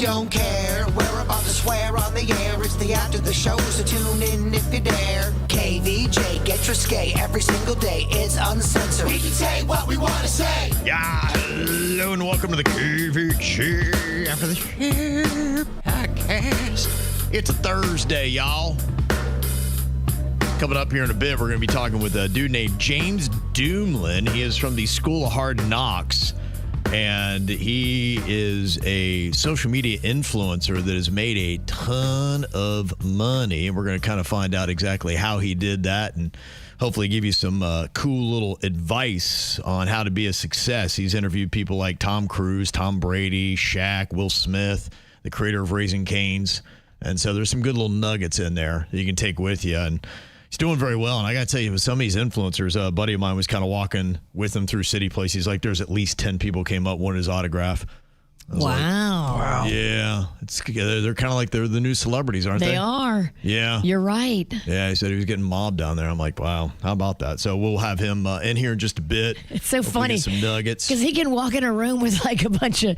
don't care. We're about to swear on the air. It's the after the show, so tune in if you dare. KVJ, get risque every single day. It's uncensored. We can say what we want to say. Yeah, hello and welcome to the KVJ After the Show podcast. It's a Thursday, y'all. Coming up here in a bit, we're going to be talking with a dude named James Dumoulin. He is from the School of Hard Knocks, and he is a social media influencer that has made a ton of money. And we're going to kind of find out exactly how he did that and hopefully give you some cool little advice on how to be a success. He's interviewed people like Tom Cruise, Tom Brady, Shaq, Will Smith, the creator of Raising Cane's. And so there's some good little nuggets in there that you can take with you. And he's doing very well. And I got to tell you, with some of these influencers, a buddy of mine was kind of walking with him through City Place. He's like, there's at least 10 people came up, wanted his autograph. Wow. Yeah. They're kind of like they're the new celebrities, aren't they? They are. Yeah. You're right. Yeah, he said he was getting mobbed down there. I'm like, wow, how about that? So we'll have him in here in just a bit. It's so funny. Get some nuggets. Because he can walk in a room with like a bunch of,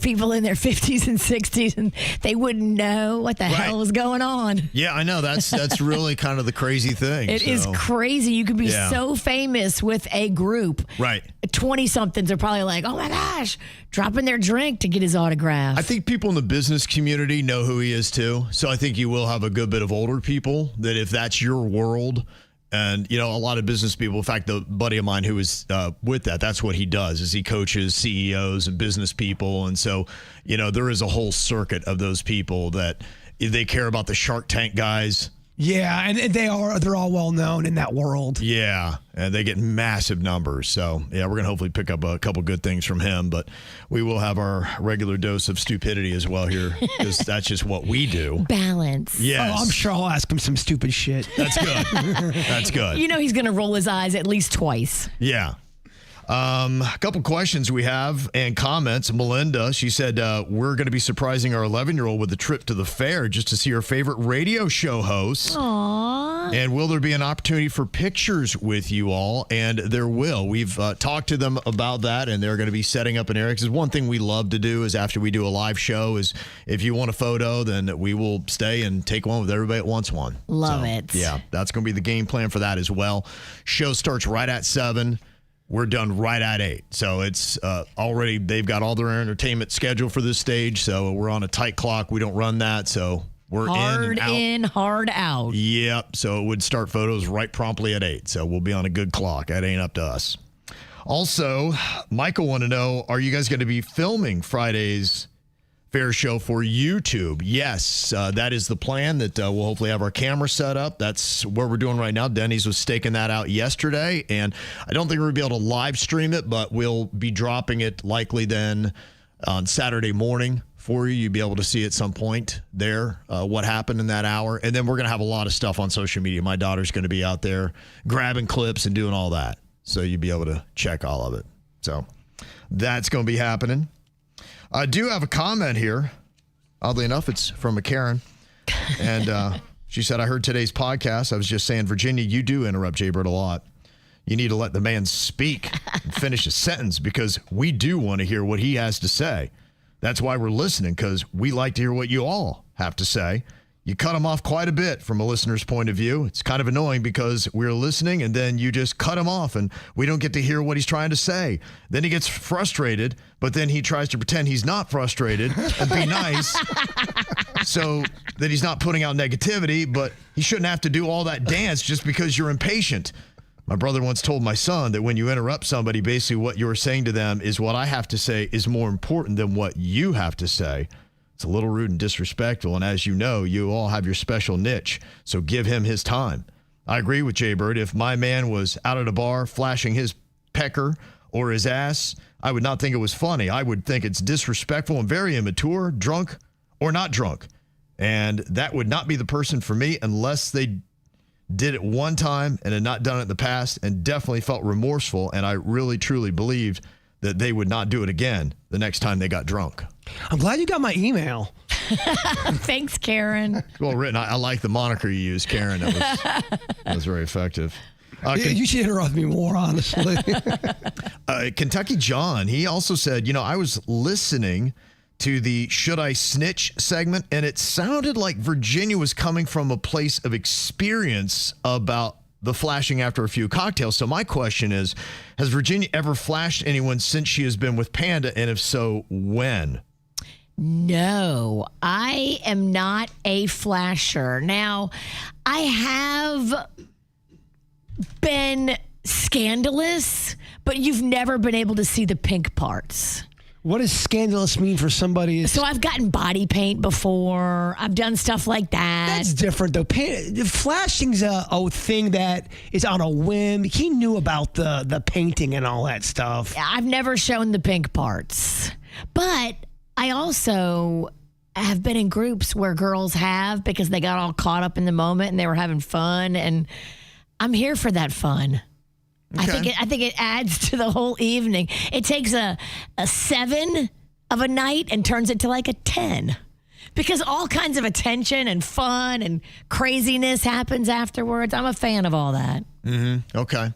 people in their 50s and 60s, and they wouldn't know what the hell was going on. Yeah, I know. That's really kind of the crazy thing. It is crazy. You can be so famous with a group. Right. 20-somethings are probably like, oh my gosh, dropping their drink to get his autograph. I think people in the business community know who he is too. So I think you will have a good bit of older people that if that's your world, and a lot of business people, in fact, the buddy of mine who is with that's what he does, is he coaches CEOs and business people. And so, there is a whole circuit of those people that they care about the Shark Tank guys. Yeah, and they're all well known in that world. Yeah, and they get massive numbers. So, we're going to hopefully pick up a couple good things from him, but we will have our regular dose of stupidity as well here, because that's just what we do. Balance. Yes. Oh, I'm sure I'll ask him some stupid shit. That's good. That's good. He's going to roll his eyes at least twice. Yeah. A couple questions we have and comments. Melinda, she said, we're going to be surprising our 11-year-old with a trip to the fair just to see her favorite radio show hosts. Aww. And will there be an opportunity for pictures with you all? And there will. We've talked to them about that, and they're going to be setting up an area. Because one thing we love to do is after we do a live show is if you want a photo, then we will stay and take one with everybody that wants one. Love it. Yeah, that's going to be the game plan for that as well. Show starts right at 7. We're done right at 8. So it's already, they've got all their entertainment scheduled for this stage. So we're on a tight clock. We don't run that. So we're hard in, hard out. Yep. So it would start photos right promptly at 8. So we'll be on a good clock. That ain't up to us. Also, Michael wanted to know, are you guys going to be filming Friday's fair show for YouTube? Yes, that is the plan, that we'll hopefully have our camera set up. That's what we're doing right now. Denny's was staking that out yesterday, and I don't think we're going to be able to live stream it, but we'll be dropping it likely then on Saturday morning for you. You'll be able to see at some point there what happened in that hour, and then we're going to have a lot of stuff on social media. My daughter's going to be out there grabbing clips and doing all that, so you'll be able to check all of it. So that's going to be happening. I do have a comment here. Oddly enough, it's from a Karen. And she said, I heard today's podcast. I was just saying, Virginia, you do interrupt Jbird a lot. You need to let the man speak and finish a sentence, because we do want to hear what he has to say. That's why we're listening, because we like to hear what you all have to say. You cut him off quite a bit from a listener's point of view. It's kind of annoying because we're listening and then you just cut him off and we don't get to hear what he's trying to say. Then he gets frustrated, but then he tries to pretend he's not frustrated and be nice so that he's not putting out negativity, but he shouldn't have to do all that dance just because you're impatient. My brother once told my son that when you interrupt somebody, basically what you're saying to them is, what I have to say is more important than what you have to say. It's a little rude and disrespectful, and as you know, you all have your special niche, so give him his time. I agree with Jbird. If my man was out at a bar flashing his pecker or his ass, I would not think it was funny. I would think it's disrespectful and very immature, drunk or not drunk. And that would not be the person for me unless they did it one time and had not done it in the past and definitely felt remorseful, and I really, truly believed that they would not do it again the next time they got drunk. I'm glad you got my email. Thanks, Karen. Well written. I like the moniker you used, Karen. That was very effective. You should interrupt me more, honestly. Kentucky John, he also said, I was listening to the Should I Snitch segment, and it sounded like Virginia was coming from a place of experience about the flashing after a few cocktails. So my question is, has Virginia ever flashed anyone since she has been with Panda, and if so, when? No, I am not a flasher. Now, I have been scandalous, but you've never been able to see the pink parts. What does scandalous mean for somebody? So I've gotten body paint before. I've done stuff like that. That's different, though. Flashing's a thing that is on a whim. He knew about the painting and all that stuff. I've never shown the pink parts. But I also have been in groups where girls have, because they got all caught up in the moment and they were having fun. And I'm here for that fun. Okay. I think it adds to the whole evening. It takes a 7 of a night and turns it to like a 10, because all kinds of attention and fun and craziness happens afterwards. I'm a fan of all that. Mm-hmm. Okay.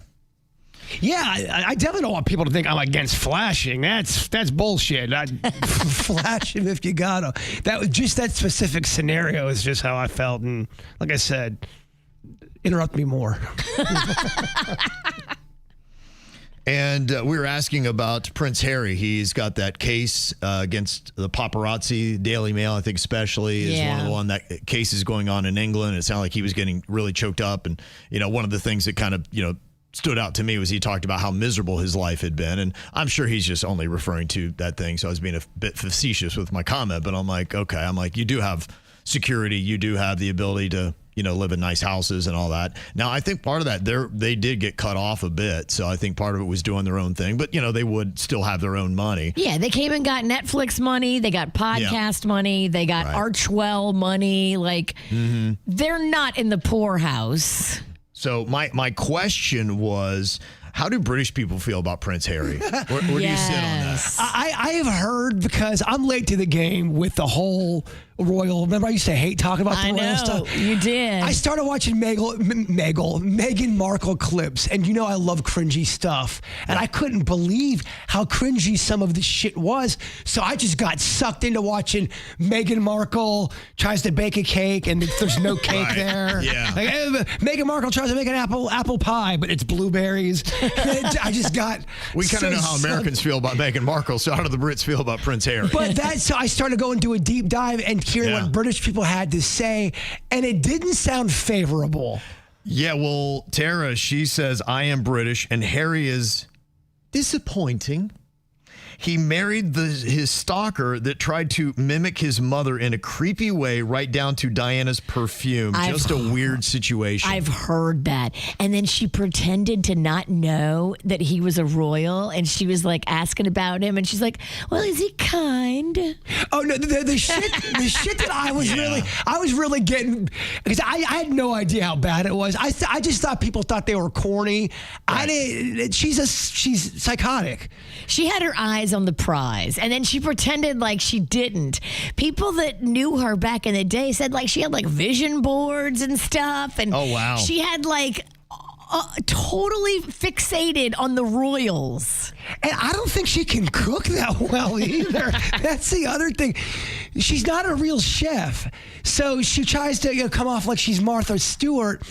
Yeah, I definitely don't want people to think I'm against flashing. That's bullshit. Flash him if you gotta. That was just that specific scenario is just how I felt, and like I said, interrupt me more. And we were asking about Prince Harry. He's got that case against the paparazzi. Daily Mail, I think especially, is one that case is going on in England. It sounded like he was getting really choked up. And, one of the things that kind of, stood out to me was he talked about how miserable his life had been. And I'm sure he's just only referring to that thing. So I was being a bit facetious with my comment. But I'm like, okay, you do have security. You do have the ability to, live in nice houses and all that. Now, I think part of that, they did get cut off a bit. So I think part of it was doing their own thing. But, they would still have their own money. Yeah, they came and got Netflix money. They got podcast money. They got Archwell money. Like, they're not in the poorhouse. So my question was, how do British people feel about Prince Harry? Where do you sit on that? I have heard, because I'm late to the game with the whole royal. Remember, I used to hate talking about the royal stuff. You did. I started watching Meghan Markle clips, and I love cringy stuff. And I couldn't believe how cringy some of this shit was. So I just got sucked into watching Meghan Markle tries to bake a cake, and there's no cake there. Yeah. Like, Meghan Markle tries to make an apple pie, but it's blueberries. I just got. We kind of know how Americans feel about Meghan Markle. So how do the Brits feel about Prince Harry? But so I started going to a deep dive and hearing what British people had to say, and it didn't sound favorable. Yeah, well, Tara, she says, I am British, and Harry is disappointing. He married his stalker that tried to mimic his mother in a creepy way, right down to Diana's perfume. Just a weird situation. I've heard that. And then she pretended to not know that he was a royal, and she was like asking about him, and she's like, well, is he kind? Oh, no, the shit that I was really getting, because I had no idea how bad it was. I just thought people thought they were corny. Right. She's psychotic. She had her eyes on the prize, and then she pretended like she didn't. People that knew her back in the day said like she had like vision boards and stuff, and oh wow, she had like totally fixated on the royals. And I don't think she can cook that well either. That's the other thing. She's not a real chef. So she tries to come off like she's Martha Stewart.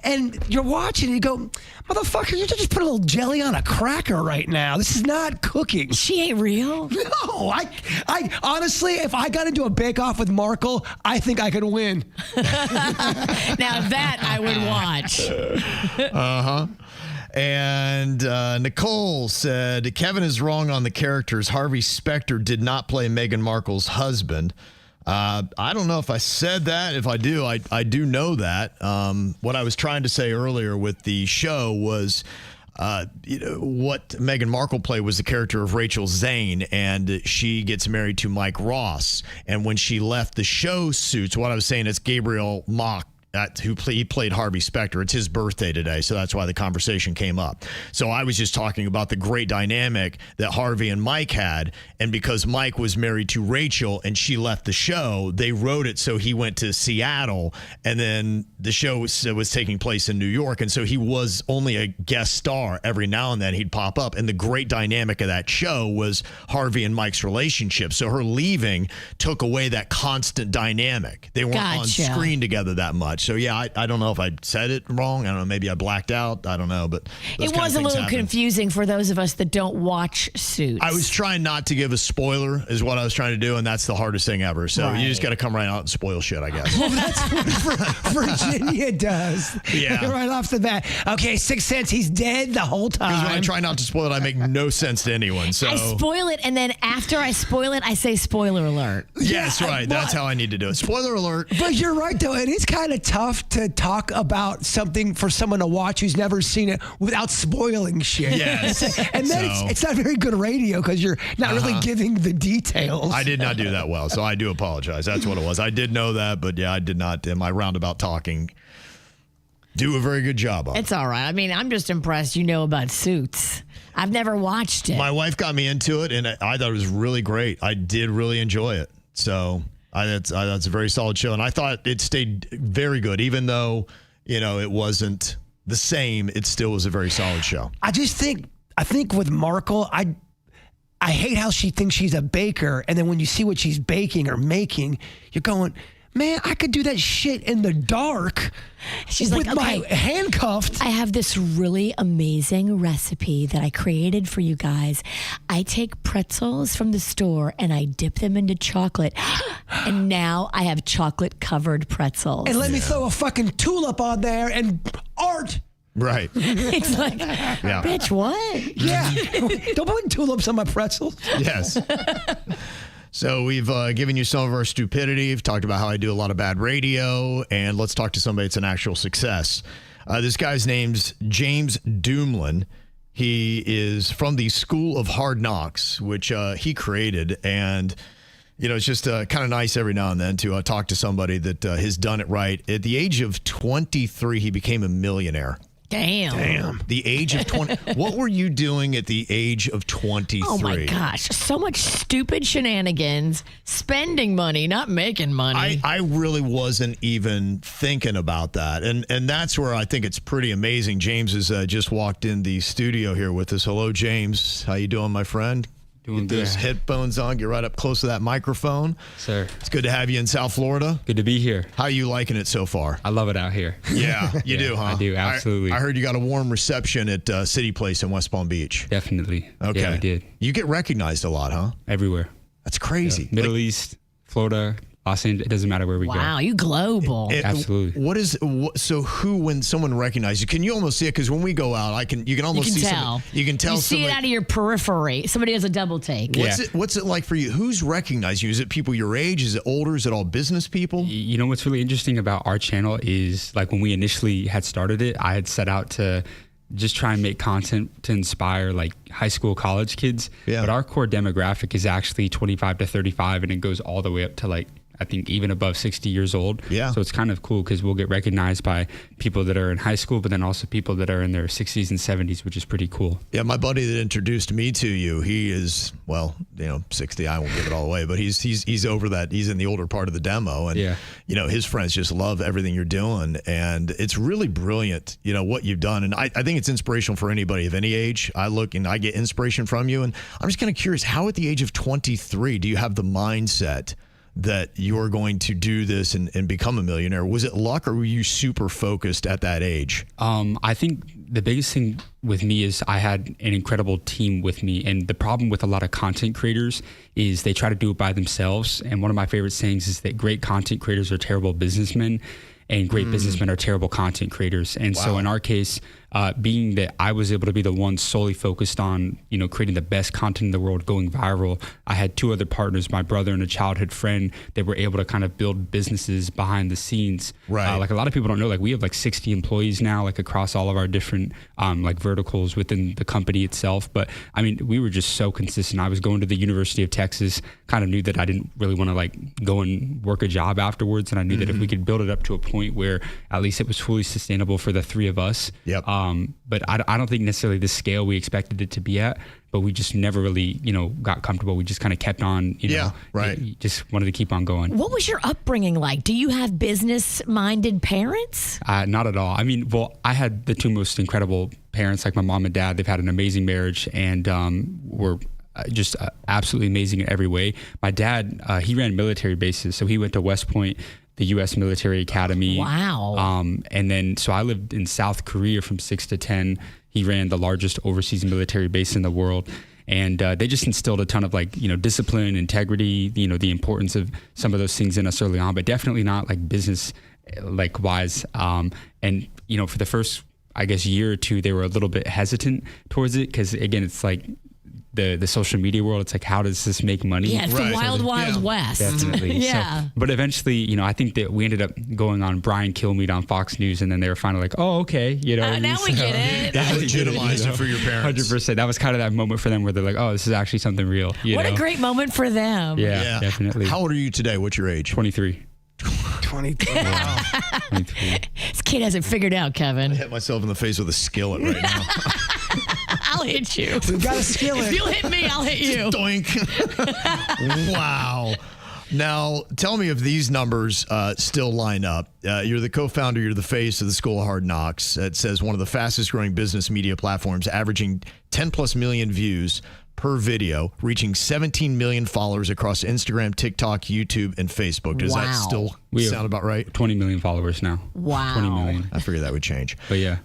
And you're watching and you go, motherfucker, you just put a little jelly on a cracker right now. This is not cooking. She ain't real. No, I honestly, if I got into a bake-off with Markle, I think I could win. Now that I would watch. Uh-huh. And Nicole said, Kevin is wrong on the characters. Harvey Specter did not play Meghan Markle's husband. I don't know if I said that. If I do, I do know that. What I was trying to say earlier with the show was what Meghan Markle played was the character of Rachel Zane, and she gets married to Mike Ross. And when she left the show Suits, what I was saying is Gabriel Mock he played Harvey Specter. It's his birthday today, so that's why the conversation came up. So I was just talking about the great dynamic that Harvey and Mike had, and because Mike was married to Rachel and she left the show, they wrote it so he went to Seattle, and then the show was taking place in New York, and so he was only a guest star. Every now and then he'd pop up, and the great dynamic of that show was Harvey and Mike's relationship. So her leaving took away that constant dynamic. They weren't on screen together that much. So, yeah, I don't know if I said it wrong. I don't know. Maybe I blacked out. I don't know. But it was a little confusing for those of us that don't watch Suits. I was trying not to give a spoiler is what I was trying to do, and that's the hardest thing ever. So you just got to come right out and spoil shit, I guess. Well, that's what Virginia does. Yeah. Right off the bat. Okay, 6 cents. He's dead the whole time. Because when I try not to spoil it, I make no sense to anyone. So I spoil it, and then after I spoil it, I say spoiler alert. Yes, right. That's how I need to do it. Spoiler alert. But you're right, though. It is kind of tough to talk about something for someone to watch who's never seen it without spoiling shit. Yes. And then it's not very good radio because you're not really giving the details. I did not do that well, so I do apologize. That's what it was. I did know that, but yeah, I did not, in my roundabout talking, do a very good job on it. It's all right. I mean, I'm just impressed you know about Suits. I've never watched it. My wife got me into it, and I thought it was really great. I did really enjoy it. So that's a very solid show, and I thought it stayed very good, even though it wasn't the same. It still was a very solid show. I think with Markle, I hate how she thinks she's a baker, and then when you see what she's baking or making, you're going, man, I could do that shit in the dark. She's with like, my handcuffed. I have this really amazing recipe that I created for you guys. I take pretzels from the store and I dip them into chocolate. And now I have chocolate covered pretzels. And let me throw a fucking tulip on there and art. Right. It's like, bitch, what? Yeah. Don't put tulips on my pretzels. Yes. So we've given you some of our stupidity. We've talked about how I do a lot of bad radio, and let's talk to somebody that's an actual success. This guy's name's James Dumoulin. He is from the School of Hard Knocks, which he created, and it's just kind of nice every now and then to talk to somebody that has done it right. At the age of 23, he became a millionaire. Damn. The age of 20. What were you doing at the age of 23? Oh, my gosh. So much stupid shenanigans, spending money, not making money. I really wasn't even thinking about that. And that's where I think it's pretty amazing. James has just walked in the studio here with us. Hello, James. How you doing, my friend? Doing Get those headphones on. Get right up close to that microphone. Sir. It's good to have you in South Florida. Good to be here. How are you liking it so far? I love it out here. Yeah, you do, huh? I do, absolutely. I heard you got a warm reception at City Place in West Palm Beach. Definitely. Okay. Yeah, I did. You get recognized a lot, huh? Everywhere. That's crazy. Yeah. Middle East, Florida, Los Angeles. It doesn't matter where we go. Wow, you global. Absolutely. So when someone recognizes you, can you almost see it? Because when we go out, you can almost see tell. You can tell. You see it out of your periphery. Somebody has a double take. What's it like for you? Who's recognizing you? Is it people your age? Is it older? Is it all business people? You know what's really interesting about our channel is like when we initially had started it, I had set out to just try and make content to inspire like high school, college kids. Yeah. But our core demographic is actually 25 to 35, and it goes all the way up to like, I think even above 60 years old. Yeah. So it's kind of cool because we'll get recognized by people that are in high school, but then also people that are in their 60s and 70s, which is pretty cool. Yeah, my buddy that introduced me to you, he is 60. I won't give it all away, but he's over that. He's in the older part of the demo, and his friends just love everything you're doing, and it's really brilliant. What you've done, and I think it's inspirational for anybody of any age. I look and I get inspiration from you, and I'm just kind of curious, how at the age of 23 do you have the mindset that you're going to do this and become a millionaire? Was it luck, or were you super focused at that age? I think the biggest thing with me is I had an incredible team with me. And the problem with a lot of content creators is they try to do it by themselves. And one of my favorite sayings is that great content creators are terrible businessmen, and great businessmen are terrible content creators. And so in our case, being that I was able to be the one solely focused on, creating the best content in the world, going viral, I had two other partners, my brother and a childhood friend, that were able to kind of build businesses behind the scenes. Right. Like a lot of people don't know, like we have like 60 employees now, like across all of our different like verticals within the company itself. But I mean, we were just so consistent. I was going to the University of Texas, kind of knew that I didn't really want to like go and work a job afterwards. And I knew that if we could build it up to a point where at least it was fully sustainable for the three of us. Yep. But I don't think necessarily the scale we expected it to be at, but we just never really, got comfortable. We just kind of kept on, just wanted to keep on going. What was your upbringing like? Do you have business-minded parents? Not at all. I mean, well, I had the two most incredible parents, like my mom and dad. They've had an amazing marriage and were just absolutely amazing in every way. My dad, he ran military bases, so he went to West Point, the U.S. Military Academy. Wow. And then, so I lived in South Korea from 6 to 10. He ran the largest overseas military base in the world. And they just instilled a ton of like, discipline, integrity, the importance of some of those things in us early on, but definitely not like business like wise. And, for the first, I guess, year or two, they were a little bit hesitant towards it. Cause again, it's like, the social media world, it's like, how does this make money? Yeah, it's the wild west. Definitely. Yeah. So, but eventually, I think that we ended up going on Brian Kilmeade on Fox News, and then they were finally like, oh, okay. Now we get it. That legitimized it for your parents. 100%. That was kind of that moment for them where they're like, oh, this is actually something real. What a great moment for them. Yeah, definitely. How old are you today? What's your age? 23. 23. Wow. 23. This kid hasn't figured out, Kevin. I hit myself in the face with a skillet right now. I'll hit you. We've got a skillet. If you hit me, I'll hit you. Doink. Wow. Now, tell me if these numbers still line up. You're the co-founder, you're the face of the School of Hard Knocks. It says one of the fastest growing business media platforms, averaging 10 plus million views per video, reaching 17 million followers across Instagram, TikTok, YouTube, and Facebook. Does that still sound about right? 20 million followers now. Wow. 20 million. I figured that would change. But yeah.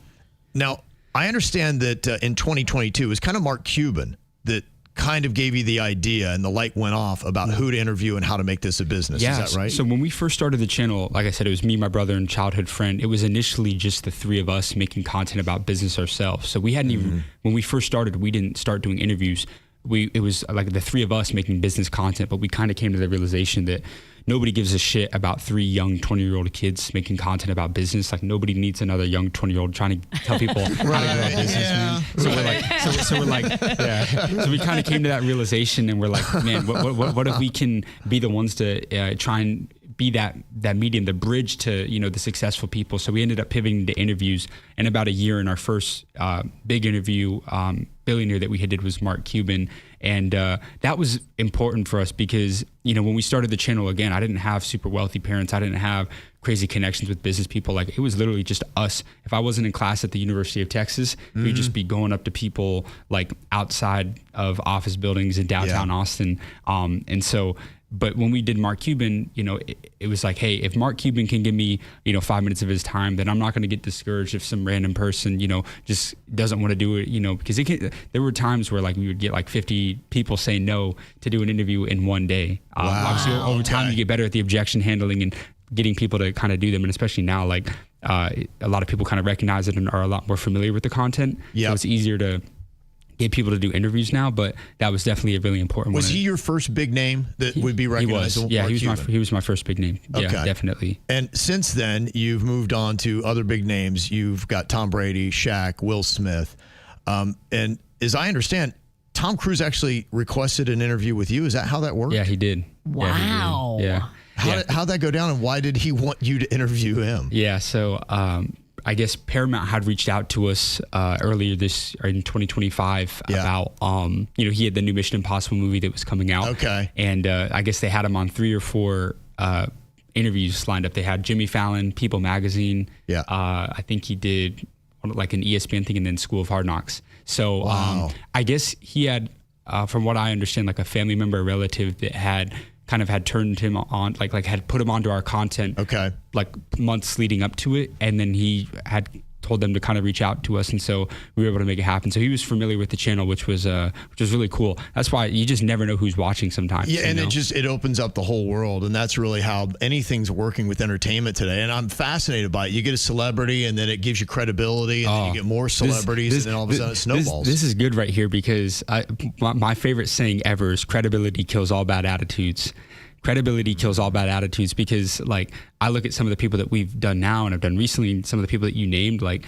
Now, I understand that in 2022, it was kind of Mark Cuban that kind of gave you the idea and the light went off about who to interview and how to make this a business. Yeah, is that right? So when we first started the channel, like I said, it was me, my brother, and childhood friend. It was initially just the three of us making content about business ourselves. So we hadn't even, when we first started, we didn't start doing interviews. It was like the three of us making business content, but we kind of came to the realization that nobody gives a shit about three young 20-year-old kids making content about business. Like nobody needs another young 20-year-old trying to tell people how to grow a business. Man. So we're like, So we kind of came to that realization, and we're like, man, what if we can be the ones to try and be that medium, the bridge to the successful people. So we ended up pivoting to interviews, and about a year in our first big interview, billionaire that we did was Mark Cuban, and that was important for us because when we started the channel, again, I didn't have super wealthy parents, I didn't have crazy connections with business people. Like it was literally just us. If I wasn't in class at the University of Texas, we'd just be going up to people like outside of office buildings in downtown Austin, and so. But when we did Mark Cuban, it was like, hey, if Mark Cuban can give me, 5 minutes of his time, then I'm not going to get discouraged if some random person, just doesn't want to do it, because there were times where like we would get like 50 people say no to do an interview in one day. Obviously, over time, you get better at the objection handling and getting people to kind of do them. And especially now, like a lot of people kind of recognize it and are a lot more familiar with the content. So it's easier to get people to do interviews now, but that was definitely a really important one. Was he your first big name that would be recognizable? He was. Yeah, he was my first big name. Yeah, definitely. And since then, you've moved on to other big names. You've got Tom Brady, Shaq, Will Smith. And as I understand, Tom Cruise actually requested an interview with you. Is that how that worked? Yeah, he did. Wow. Yeah. How'd that go down, and why did he want you to interview him? Yeah, so I guess Paramount had reached out to us earlier in 2025 about, he had the new Mission Impossible movie that was coming out. Okay. And I guess they had him on 3 or 4 interviews lined up. They had Jimmy Fallon, People Magazine. Yeah. I think he did like an ESPN thing, and then School of Hard Knocks. So I guess he had, from what I understand, like a family member, a relative that had turned him on, like had put him onto our content, like months leading up to it, and then he had told them to kind of reach out to us, and so we were able to make it happen. So he was familiar with the channel, which was really cool. That's why you just never know who's watching sometimes. Yeah, and it opens up the whole world, and that's really how anything's working with entertainment today. And I'm fascinated by it. You get a celebrity, and then it gives you credibility, and then you get more celebrities, and then all of a sudden it snowballs. This is good right here, because my favorite saying ever is credibility kills all bad attitudes. Credibility kills all bad attitudes, because like I look at some of the people that we've done now and I've done recently, and some of the people that you named, like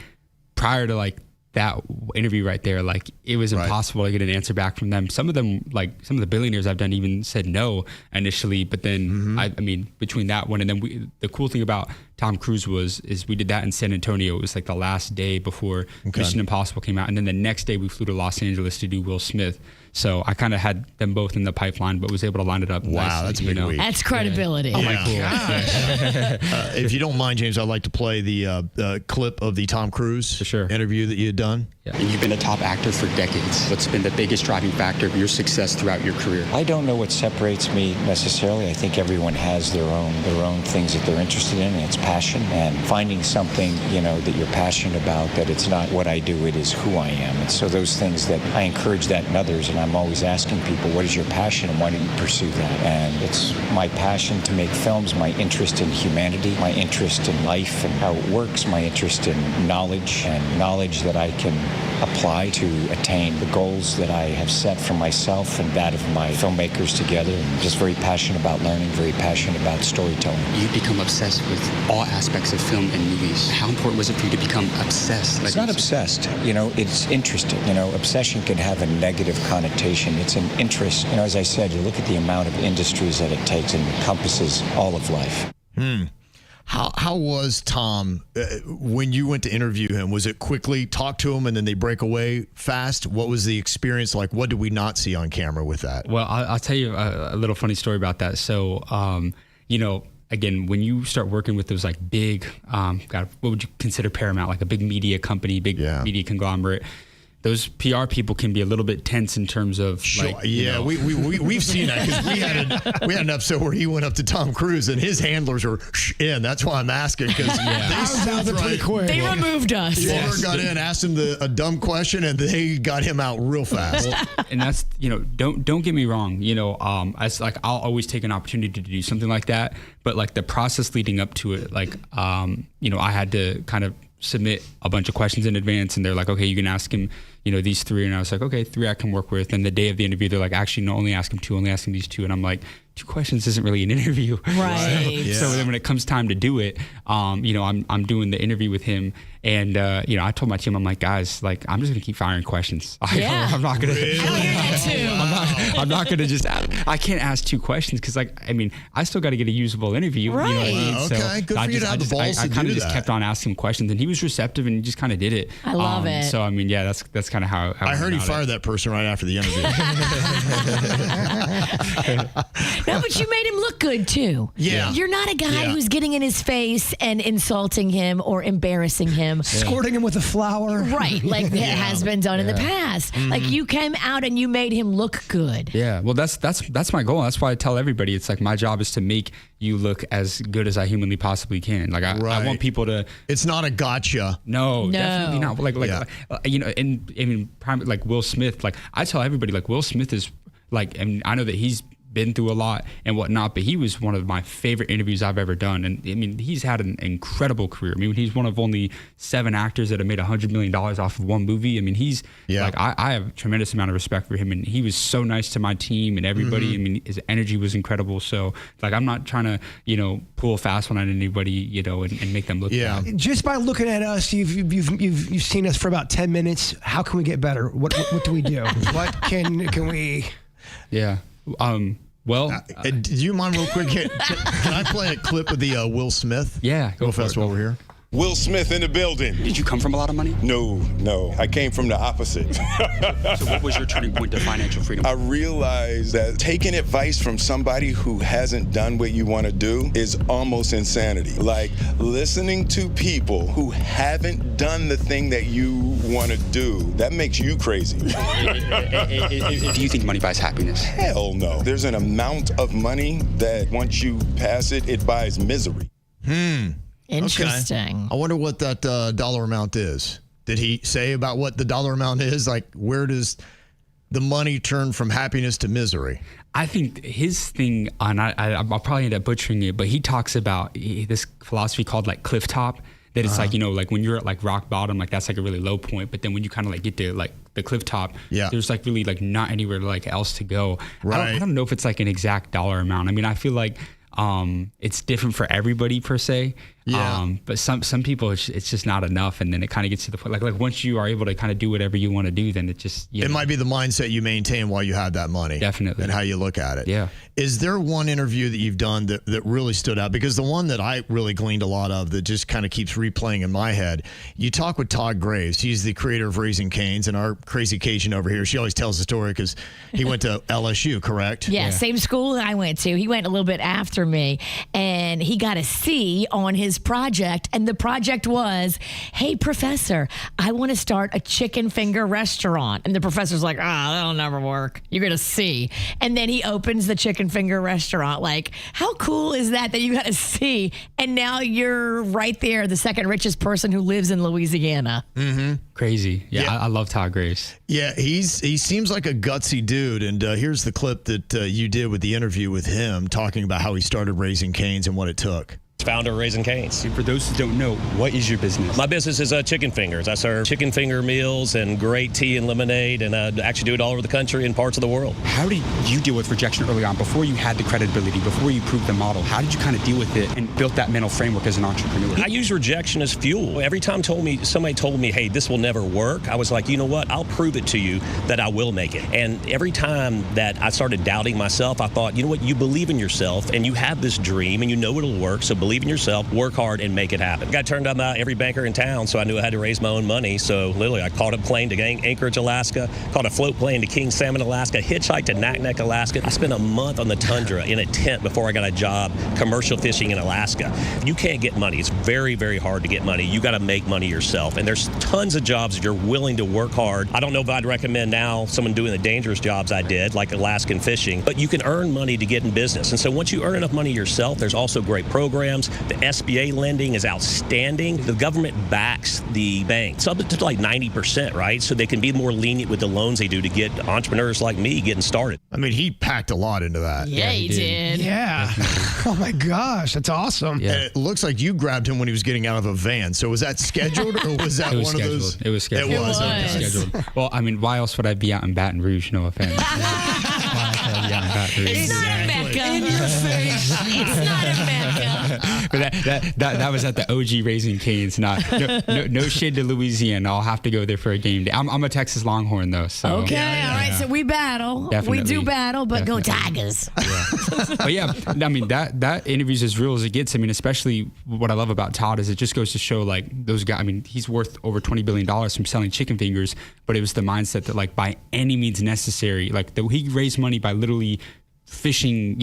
prior to like that interview right there, like it was impossible to get an answer back from them. Some of them, like some of the billionaires I've done, even said no initially, but then I mean between that one and then the cool thing about Tom Cruise is we did that in San Antonio. It was like the last day before Mission Impossible came out, and then the next day we flew to Los Angeles to do Will Smith. So I kind of had them both in the pipeline, but was able to line it up. Wow, nicely, that's a big week. That's credibility. Oh my gosh! If you don't mind, James, I'd like to play the clip of the Tom Cruise interview that you had done. Yeah. And you've been a top actor for decades. What's been the biggest driving factor of your success throughout your career? I don't know what separates me necessarily. I think everyone has their own things that they're interested in, and it's passion. And finding something, that you're passionate about, that it's not what I do, it is who I am. And so those things that I encourage that in others, and I'm always asking people, what is your passion and why do you pursue that? And it's my passion to make films, my interest in humanity, my interest in life and how it works, my interest in knowledge, and knowledge that I can apply to attain the goals that I have set for myself and that of my filmmakers together. And just very passionate about learning, very passionate about storytelling. You've become obsessed with all aspects of film and movies. How important was it for you to become obsessed? It's not obsessed, it's interested. Obsession can have a negative connotation. It's an interest. As I said, you look at the amount of industries that it takes and encompasses all of life. How was Tom when you went to interview him? Was it quickly talk to him and then they break away fast? What was the experience like? What did we not see on camera with that? Well, I'll tell you a little funny story about that. So, again, when you start working with those like big, what would you consider Paramount, like a big media company, big media conglomerate? Those PR people can be a little bit tense in terms of we've seen that, because we had an episode where he went up to Tom Cruise and his handlers were in. That's why I'm asking, because they removed us. Fuller got in, asked him a dumb question, and they got him out real fast. And that's don't get me wrong. I'll always take an opportunity to do something like that, but like the process leading up to it, I had to kind of submit a bunch of questions in advance, and they're like, okay, you can ask him, these 3, and I was like, okay, 3 I can work with. And the day of the interview, they're like, actually, no, only ask him 2, only ask him these 2, and I'm like, 2 questions isn't really an interview. Right. So then when it comes time to do it, I'm doing the interview with him, and I told my team, I'm like, guys, like I'm just gonna keep firing questions. I'm not gonna. I'm not gonna just. I can't ask 2 questions because I still got to get a usable interview. Right. You know what I mean? Okay. Good for you to have the balls to do that. I kind of just kept on asking questions, and he was receptive, and he just kind of did it. I love it. So that's kind of how I heard he fired that person right after the interview. No, but you made him look good too. Yeah. You're not a guy who's getting in his face and insulting him or embarrassing him. Squirting him with a flower. Right, like that has been done in the past. Like you came out and you made him look good. Yeah, well, that's my goal. That's why I tell everybody, it's like my job is to make you look as good as I humanly possibly can. Like I want people to. It's not a gotcha. No, definitely not. Like Will Smith. Like I tell everybody, like Will Smith is like, and I know that he's been through a lot and whatnot, but he was one of my favorite interviews I've ever done. And he's had an incredible career. He's one of only 7 actors that have made $100 million off of one movie. he's like, I have a tremendous amount of respect for him, and he was so nice to my team and everybody. His energy was incredible. So like, I'm not trying to, pull a fast one on anybody, and make them look bad. Just by looking at us, you've seen us for about 10 minutes. How can we get better? What do we do? What can we? Yeah. Well, do you mind real quick? Can I play a clip of the Will Smith? Yeah, go fast while we're here. Will Smith in the building. Did you come from a lot of money? No. I came from the opposite. So what was your turning point to financial freedom? I realized that taking advice from somebody who hasn't done what you want to do is almost insanity. Like listening to people who haven't done the thing that you want to do, that makes you crazy. Do you think money buys happiness? Hell no. There's an amount of money that once you pass it, it buys misery. Interesting. I wonder what that dollar amount is. Did he say about what the dollar amount is? Like, where does the money turn from happiness to misery? I think his thing, and I'll probably end up butchering it, but he talks about this philosophy called like cliff top. That it's like, like when you're at like rock bottom, like that's like a really low point. But then when you kind of like get to like the cliff top, there's like really like not anywhere like else to go. Right. I don't know if it's like an exact dollar amount. I mean, I feel like it's different for everybody per se. Yeah. But some people, it's just not enough. And then it kind of gets to the point, like once you are able to kind of do whatever you want to do, then it just, It might be the mindset you maintain while you have that money. Definitely. And how you look at it. Yeah. Is there one interview that you've done that really stood out? Because the one that I really gleaned a lot of that just kind of keeps replaying in my head, you talk with Todd Graves. He's the creator of Raising Cane's, and our crazy Cajun over here, she always tells the story because he went to LSU, correct? Yeah, same school I went to. He went a little bit after me, and he got a C on his project. And the project was, hey, professor, I want to start a chicken finger restaurant. And the professor's like, that'll never work. You're going to see. And then he opens the chicken finger restaurant. Like, how cool is that you got a C? And now you're right there, the second richest person who lives in Louisiana. Mm-hmm. Crazy. Yeah. I love Todd Graves. Yeah, he seems like a gutsy dude. And here's the clip that you did with the interview with him talking about how he started Raising Cane's and what it took. Founder of Raising Cane's. For those who don't know, what is your business? My business is chicken fingers. I serve chicken finger meals and great tea and lemonade, and I actually do it all over the country and parts of the world. How did you deal with rejection early on, before you had the credibility, before you proved the model? How did you kind of deal with it and built that mental framework as an entrepreneur? I use rejection as fuel. Every time somebody told me, hey, this will never work, I was like, you know what? I'll prove it to you that I will make it. And every time that I started doubting myself, I thought, you know what? You believe in yourself, and you have this dream, and you know it'll work, so believe in yourself, work hard, and make it happen. I got turned down by every banker in town, so I knew I had to raise my own money. So literally, I caught a plane to Anchorage, Alaska, caught a float plane to King Salmon, Alaska, hitchhiked to Naknek, Alaska. I spent a month on the tundra in a tent before I got a job commercial fishing in Alaska. You can't get money. It's very, very hard to get money. You got to make money yourself. And there's tons of jobs if you're willing to work hard. I don't know if I'd recommend now someone doing the dangerous jobs I did, like Alaskan fishing, but you can earn money to get in business. And so once you earn enough money yourself, there's also great programs. The SBA lending is outstanding. The government backs the bank. It's up to like 90%, right? So they can be more lenient with the loans they do to get entrepreneurs like me getting started. I mean, he packed a lot into that. Yeah, he did. Yeah. Oh my gosh, that's awesome. Yeah. And it looks like you grabbed him when he was getting out of a van. So was that scheduled, or was that one of those? It was scheduled. It was. It Okay. was. Scheduled. Well, I mean, why else would I be out in Baton Rouge? No offense. It's not a Mecca. In your face. It's not a Mecca. But that was at the OG Raising Cane's. No shade to Louisiana. I'll have to go there for a game day. I'm a Texas Longhorn though. So Okay, all right. So we battle. Definitely. We do battle, but Definitely. go Tigers. But yeah, I mean that interview's as real as it gets. I mean, especially what I love about Todd is it just goes to show like those guys. I mean, he's worth over $20 billion from selling chicken fingers, but it was the mindset that like by any means necessary, like he raised money by literally fishing,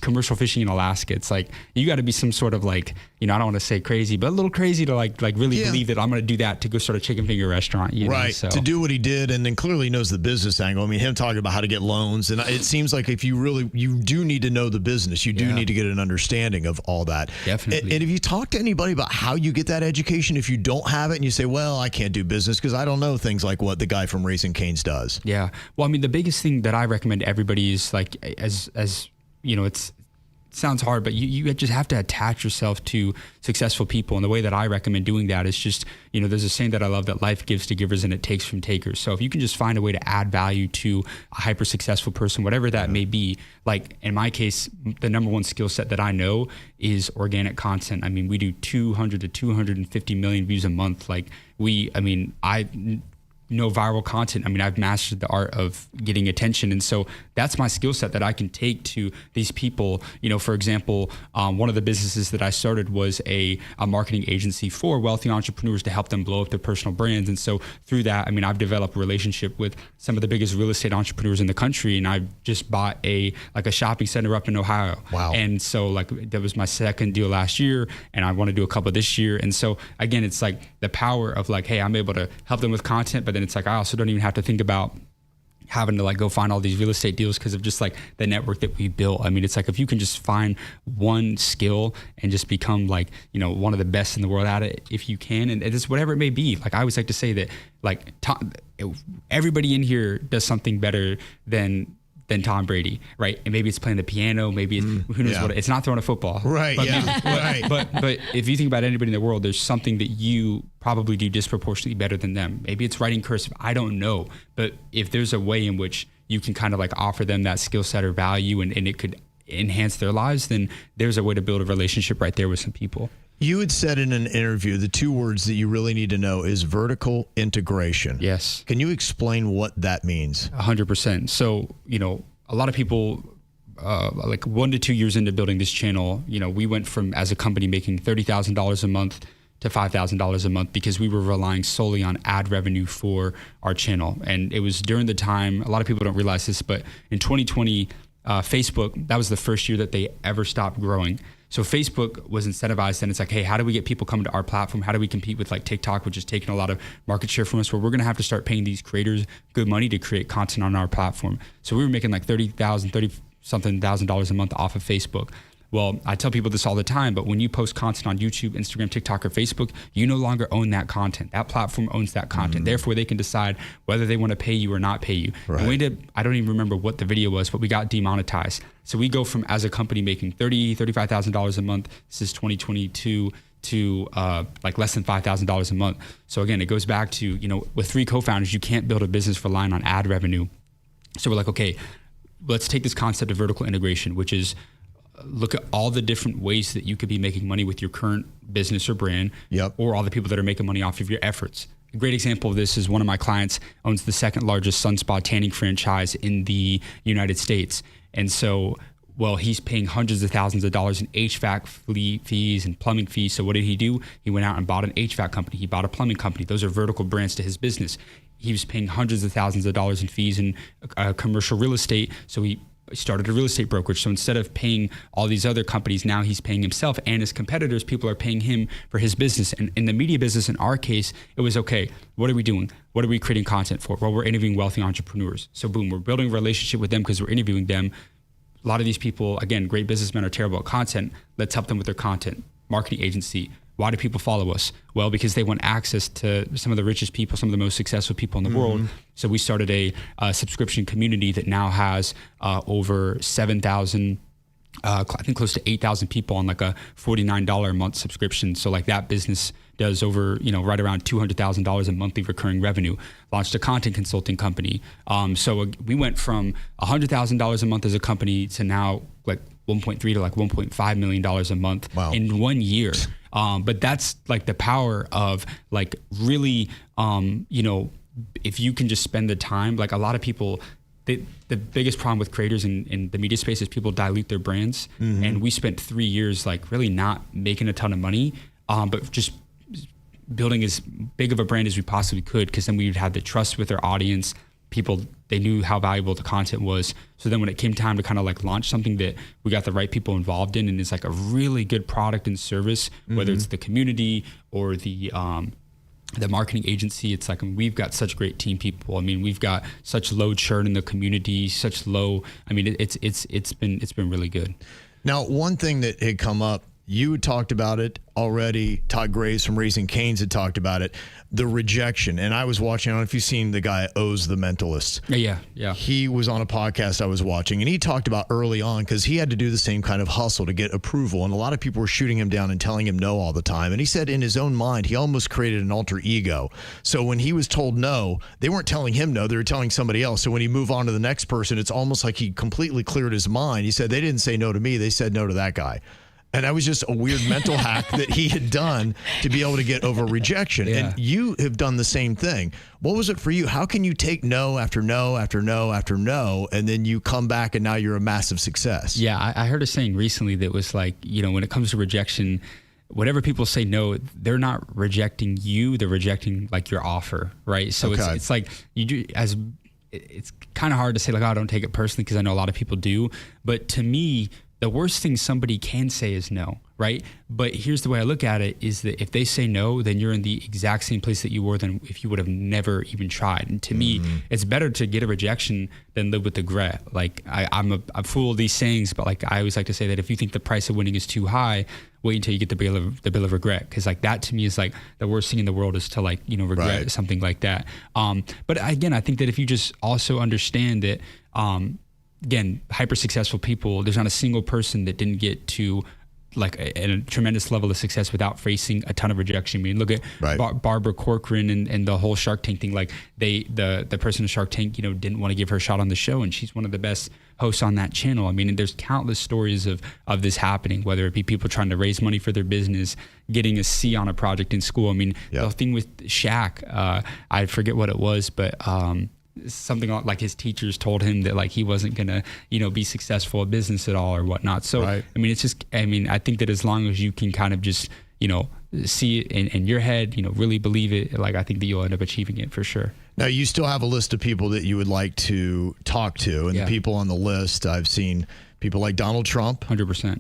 commercial fishing in Alaska. It's like you got to be some sort of like, I don't want to say crazy, but a little crazy to like really believe that I'm going to do that to go start a chicken finger restaurant. Right. So. To do what he did, and then clearly knows the business angle. I mean, him talking about how to get loans, and it seems like if you do need to know the business, you do need to get an understanding of all that. Definitely. And if you talk to anybody about how you get that education, if you don't have it and you say, well, I can't do business because I don't know things like what the guy from Raising Cane's does. Yeah. Well, I mean, the biggest thing that I recommend to everybody is like, as it sounds hard, but you just have to attach yourself to successful people. And the way that I recommend doing that is just, there's a saying that I love that life gives to givers and it takes from takers. So if you can just find a way to add value to a hyper successful person, whatever that may be, like in my case, the number one skill set that I know is organic content. I mean, we do 200 to 250 million views a month. Like I know viral content. I mean, I've mastered the art of getting attention. And so that's my skill set that I can take to these people. For example, one of the businesses that I started was a marketing agency for wealthy entrepreneurs to help them blow up their personal brands. And so through that, I mean, I've developed a relationship with some of the biggest real estate entrepreneurs in the country. And I've just bought a shopping center up in Ohio. Wow. And so that was my second deal last year. And I want to do a couple this year. And so again, it's like the power of like, hey, I'm able to help them with content, but then it's like I also don't even have to think about having to like go find all these real estate deals because of just like the network that we built. I mean, it's like if you can just find one skill and just become like, you know, one of the best in the world at it, if you can, and it's whatever it may be. Like I always like to say that like everybody in here does something better than Tom Brady, right? And maybe it's playing the piano, maybe it's, who knows what, it's not throwing a football. Right, but right. But if you think about anybody in the world, there's something that you probably do disproportionately better than them. Maybe it's writing cursive, I don't know. But if there's a way in which you can kind of like offer them that skill set or value and it could enhance their lives, then there's a way to build a relationship right there with some people. You had said in an interview, the two words that you really need to know is vertical integration. Yes. Can you explain what that means? 100%. So, you know, a lot of people, like 1 to 2 years into building this channel, you know, we went from as a company making $30,000 a month to $5,000 a month because we were relying solely on ad revenue for our channel. And it was during the time, a lot of people don't realize this, but in 2020, Facebook, that was the first year that they ever stopped growing. So Facebook was incentivized, and it's like, hey, how do we get people coming to our platform? How do we compete with like TikTok, which is taking a lot of market share from us, where we're going to have to start paying these creators good money to create content on our platform. So we were making like $30,000 a month off of Facebook. Well, I tell people this all the time, but when you post content on YouTube, Instagram, TikTok, or Facebook, you no longer own that content. That platform owns that content. Therefore, they can decide whether they want to pay you or not pay you. Right. And we did, I don't even remember what the video was, but we got demonetized. So we go from, as a company, making $35,000 a month, this is 2022, to like less than $5,000 a month. So again, it goes back to, you know, with 3 co-founders, you can't build a business relying on ad revenue. So we're like, okay, let's take this concept of vertical integration, which is look at all the different ways that you could be making money with your current business or brand, or all the people that are making money off of your efforts. A great example of this is one of my clients owns the 2nd largest Sunspa tanning franchise in the United States. And so, well, he's paying hundreds of thousands of dollars in HVAC fees and plumbing fees. So what did he do? He went out and bought an HVAC company. He bought a plumbing company. Those are vertical brands to his business. He was paying hundreds of thousands of dollars in fees in commercial real estate. So he started a real estate brokerage. So instead of paying all these other companies, now he's paying himself, and his competitors, people are paying him for his business. And in the media business, in our case, it was, okay, what are we doing? What are we creating content for? Well, we're interviewing wealthy entrepreneurs. So boom, we're building a relationship with them because we're interviewing them. A lot of these people, again, great businessmen, are terrible at content. Let's help them with their content. Marketing agency. Why do people follow us? Well, because they want access to some of the richest people, some of the most successful people in the world. So we started a subscription community that now has over 7,000, I think close to 8,000 people on like a $49 a month subscription. So like that business does over, you know, right around $200,000 in monthly recurring revenue. Launched a content consulting company. So we went from $100,000 a month as a company to now like 1.3 to like $1.5 million a month in 1 year. But that's like the power of like really, you know, if you can just spend the time. Like a lot of people, the biggest problem with creators in the media space is people dilute their brands. And we spent 3 years like really not making a ton of money, but just building as big of a brand as we possibly could, because then we'd have the trust with our audience. People, they knew how valuable the content was. So then when it came time to kind of like launch something that we got the right people involved in, and it's like a really good product and service, whether it's the community or the marketing agency, it's like, I mean, we've got such great team people. I mean, we've got such low churn in the community, such low, I mean, it's been really good. Now, one thing that had come up, you had talked about it already. Todd Graves from Raising Cane's had talked about it, the rejection. And I was watching, I don't know if you've seen the guy Oz the Mentalist. Yeah. He was on a podcast I was watching, and he talked about early on, because he had to do the same kind of hustle to get approval. And a lot of people were shooting him down and telling him no all the time. And he said in his own mind, he almost created an alter ego. So when he was told no, they weren't telling him no, they were telling somebody else. So when he moved on to the next person, it's almost like he completely cleared his mind. He said, they didn't say no to me, they said no to that guy. And that was just a weird mental hack that he had done to be able to get over rejection. Yeah. And you have done the same thing. What was it for you? How can you take no after no after no after no, and then you come back and now you're a massive success? Yeah, I heard a saying recently that was like, you know, when it comes to rejection, whatever people say no, they're not rejecting you, they're rejecting like your offer, right? So it's like you do, as it's kind of hard to say like, oh, I don't take it personally, because I know a lot of people do. But to me, the worst thing somebody can say is no, right? But here's the way I look at it is that if they say no, then you're in the exact same place that you were than if you would have never even tried. And to me, it's better to get a rejection than live with regret. Like I'm full of these sayings, but like I always like to say that if you think the price of winning is too high, wait until you get the bill of regret. Cause like that to me is like the worst thing in the world is to like, regret something like that. But again, I think that if you just also understand that, again, hyper successful people, there's not a single person that didn't get to like a tremendous level of success without facing a ton of rejection. I mean, look at Barbara Corcoran and the whole Shark Tank thing. Like the person in Shark Tank, didn't want to give her a shot on the show, and she's one of the best hosts on that channel. I mean, and there's countless stories of this happening, whether it be people trying to raise money for their business, getting a C on a project in school. I mean, the thing with Shaq, I forget what it was, but something like his teachers told him that like he wasn't gonna be successful at business at all or whatnot. So I mean, it's just, I mean, I think that as long as you can kind of just see it in your head, really believe it, like I think that you'll end up achieving it for sure. Now you still have a list of people that you would like to talk to, and the people on the list, I've seen people like Donald Trump, 100%,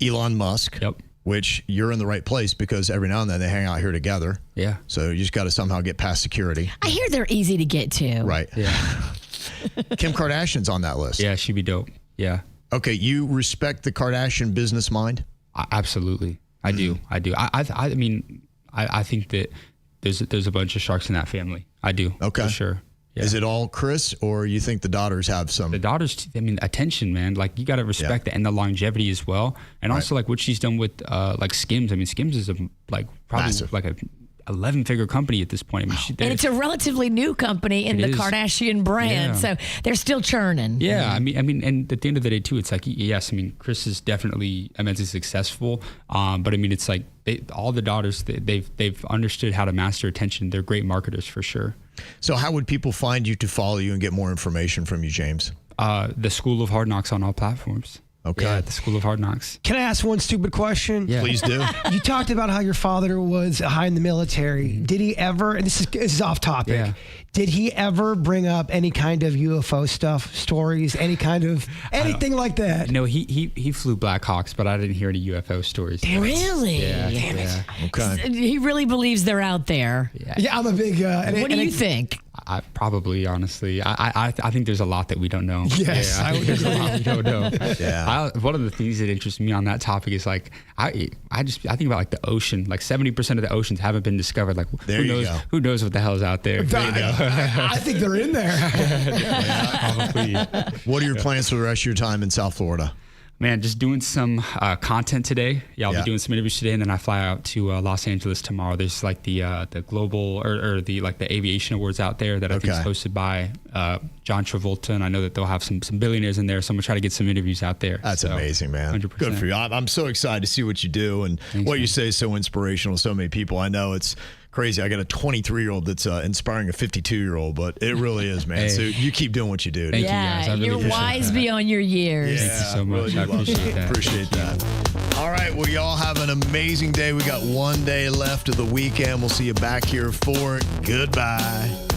Elon Musk, which you're in the right place because every now and then they hang out here together. Yeah. So you just got to somehow get past security. I hear they're easy to get to. Right. Yeah. Kim Kardashian's on that list. Yeah, she'd be dope. Yeah. Okay, you respect the Kardashian business mind? Absolutely. I do. I mean, I think that there's a bunch of sharks in that family. I do. Okay. For sure. Yeah. Is it all Chris, or you think the daughters have some? The daughters, I mean, attention, man. Like, you got to respect that, and the longevity as well. And also, like, what she's done with, like, Skims. I mean, Skims is, probably massive. Like a 11-figure company at this point. I mean, and it's a relatively new company in the Kardashian brand, so they're still churning. Yeah, I mean, and at the end of the day, too, it's like, yes, I mean, Chris is definitely immensely successful, but I mean, it's like all the daughters, they've understood how to master attention. They're great marketers for sure. So how would people find you to follow you and get more information from you, James? The School of Hard Knocks on all platforms. Okay. Yeah, the School of Hard Knocks. Can I ask one stupid question? Yeah. Please do. You talked about how your father was high in the military. Did he ever, and this is off topic, did he ever bring up any kind of UFO stuff, stories, any kind of, anything like that? No, he flew Black Hawks, but I didn't hear any UFO stories. Really? Yeah. Damn it. Okay. He really believes they're out there. Yeah, I'm a big... what do you think? I probably, honestly, I think there's a lot that we don't know. Yes. I think there's a lot we don't know. One of the things that interests me on that topic is like, I think about like the ocean, like 70% of the oceans haven't been discovered. Like, who knows what the hell's out there? I think they're in there. Probably. What are your plans for the rest of your time in South Florida? Man, just doing some content today. I'll be doing some interviews today, and then I fly out to Los Angeles tomorrow. There's like the global or the aviation awards out there that I think is hosted by John Travolta, and I know that they'll have some billionaires in there. So I'm gonna try to get some interviews out there. That's amazing, man. 100%. Good for you. I'm so excited to see what you do, and what you say is so inspirational to so many people. I know it's crazy. I got a 23-year-old that's inspiring a 52-year-old, but it really is, man. So you keep doing what you do. Thank you, guys. I really you're wise beyond your years. Thank you so much. I appreciate that. Appreciate that. All right. Well, y'all have an amazing day. We got one day left of the weekend. We'll see you back here for it. Goodbye.